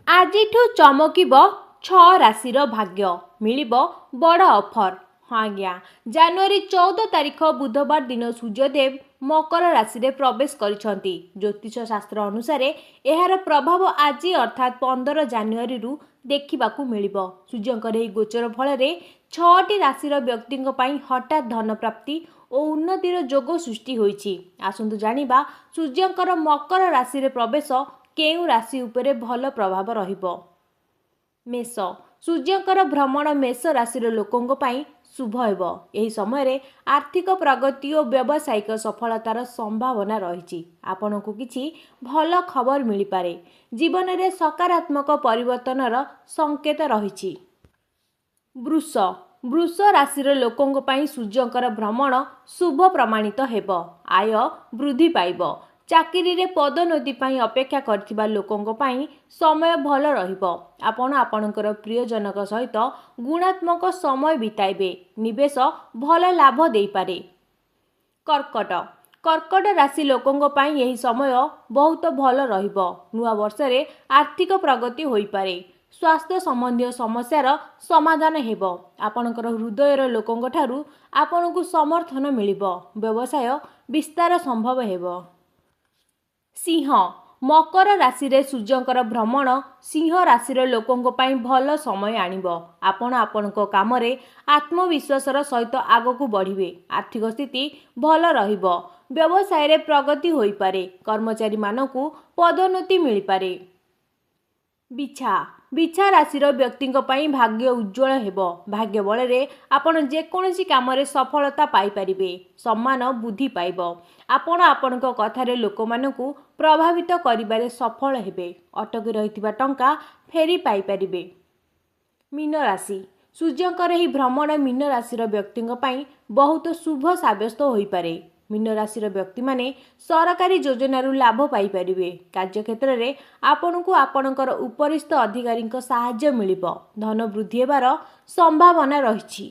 ଆଜିଠୁ ଚମକିବ 6 ରାଶିର ଭାଗ୍ୟ, ମିଳିବ ବଡ଼ ଅଫର। ହଁ ଆଜ୍ଞା, ଜାନୁଆରୀ 14 ତାରିଖ ବୁଧବାର ଦିନ ସୂର୍ଯ୍ୟଦେବ ମକର ରାଶିରେ ପ୍ରବେଶ କରିଛନ୍ତି। ଜ୍ୟୋତିଷ ଶାସ୍ତ୍ର ଅନୁସାରେ ଏହାର ପ୍ରଭାବ ଆଜି ଅର୍ଥାତ୍ 15 ଜାନୁଆରୀରୁ ଦେଖିବାକୁ ମିଳିବ। ସୂର୍ଯ୍ୟଙ୍କର ଏହି ଗୋଚର ଫଳରେ 6ଟି ରାଶିର ବ୍ୟକ୍ତିଙ୍କ ପାଇଁ ହଠାତ୍ ଧନ ପ୍ରାପ୍ତି ଓ ଉନ୍ନତିର ଯୋଗ ସୃଷ୍ଟି ହୋଇଛି। ଆସନ୍ତୁ ଜାଣିବା ସୂର୍ଯ୍ୟଙ୍କର ମକର ରାଶିରେ ପ୍ରବେଶ କେଉଁ ରାଶି ଉପରେ ଭଲ ପ୍ରଭାବ ରହିବ। ମେଷ, ସୂର୍ଯ୍ୟଙ୍କର ଭ୍ରମଣ ମେଷ ରାଶିର ଲୋକଙ୍କ ପାଇଁ ଶୁଭ ହେବ। ଏହି ସମୟରେ ଆର୍ଥିକ ପ୍ରଗତି ଓ ବ୍ୟବସାୟିକ ସଫଳତାର ସମ୍ଭାବନା ରହିଛି। ଆପଣଙ୍କୁ କିଛି ଭଲ ଖବର ମିଳିପାରେ। ଜୀବନରେ ସକାରାତ୍ମକ ପରିବର୍ତ୍ତନର ସଂକେତ ରହିଛି। ବୃଷ, ବୃଷ ରାଶିର ଲୋକଙ୍କ ପାଇଁ ସୂର୍ଯ୍ୟଙ୍କର ଭ୍ରମଣ ଶୁଭ ପ୍ରମାଣିତ ହେବ। ଆୟ ବୃଦ୍ଧି ପାଇବ। ଚାକିରିରେ ପଦୋନ୍ନତି ପାଇଁ ଅପେକ୍ଷା କରିଥିବା ଲୋକଙ୍କ ପାଇଁ ସମୟ ଭଲ ରହିବ। ଆପଣ ଆପଣଙ୍କର ପ୍ରିୟଜନଙ୍କ ସହିତ ଗୁଣାତ୍ମକ ସମୟ ବିତାଇବେ। ନିବେଶ ଭଲ ଲାଭ ଦେଇପାରେ। କର୍କଟ, କର୍କଟ ରାଶି ଲୋକଙ୍କ ପାଇଁ ଏହି ସମୟ ବହୁତ ଭଲ ରହିବ। ନୂଆ ବର୍ଷରେ ଆର୍ଥିକ ପ୍ରଗତି ହୋଇପାରେ। ସ୍ୱାସ୍ଥ୍ୟ ସମ୍ବନ୍ଧୀୟ ସମସ୍ୟାର ସମାଧାନ ହେବ। ଆପଣଙ୍କର ହୃଦୟର ଲୋକଙ୍କ ଠାରୁ ଆପଣଙ୍କୁ ସମର୍ଥନ ମିଳିବ। ବ୍ୟବସାୟ ବିସ୍ତାର ସମ୍ଭବ ହେବ। ସିଂହ, ମକର ରାଶିରେ ସୂର୍ଯ୍ୟଙ୍କର ଭ୍ରମଣ ସିଂହ ରାଶିର ଲୋକଙ୍କ ପାଇଁ ଭଲ ସମୟ ଆଣିବ। ଆପଣ ଆପଣଙ୍କ କାମରେ ଆତ୍ମବିଶ୍ୱାସର ସହିତ ଆଗକୁ ବଢ଼ିବେ। ଆର୍ଥିକ ସ୍ଥିତି ଭଲ ରହିବ। ବ୍ୟବସାୟରେ ପ୍ରଗତି ହୋଇପାରେ। କର୍ମଚାରୀମାନଙ୍କୁ ପଦୋନ୍ନତି ମିଳିପାରେ। ବିଛା, ବିଛା ରାଶିର ବ୍ୟକ୍ତିଙ୍କ ପାଇଁ ଭାଗ୍ୟ ଉଜ୍ଜ୍ୱଳ ହେବ। ଭାଗ୍ୟ ବଳରେ ଆପଣ ଯେକୌଣସି କାମରେ ସଫଳତା ପାଇପାରିବେ। ସମ୍ମାନ ବୃଦ୍ଧି ପାଇବ। ଆପଣ ଆପଣଙ୍କ କଥାରେ ଲୋକମାନଙ୍କୁ ପ୍ରଭାବିତ କରିବାରେ ସଫଳ ହେବେ। ଅଟକି ରହିଥିବା ଟଙ୍କା ଫେରି ପାଇପାରିବେ। ମୀନ ରାଶି, ସୂର୍ଯ୍ୟଙ୍କର ଏହି ଭ୍ରମଣ ମୀନ ରାଶିର ବ୍ୟକ୍ତିଙ୍କ ପାଇଁ ବହୁତ ଶୁଭ ସାବ୍ୟସ୍ତ ହୋଇପାରେ। ମୀନ ରାଶିର ବ୍ୟକ୍ତିମାନେ ସରକାରୀ ଯୋଜନାରୁ ଲାଭ ପାଇପାରିବେ। କାର୍ଯ୍ୟକ୍ଷେତ୍ରରେ ଆପଣଙ୍କୁ ଆପଣଙ୍କର ଉପରିସ୍ଥ ଅଧିକାରୀଙ୍କ ସାହାଯ୍ୟ ମିଳିବ। ଧନ ବୃଦ୍ଧି ହେବାର ସମ୍ଭାବନା ରହିଛି।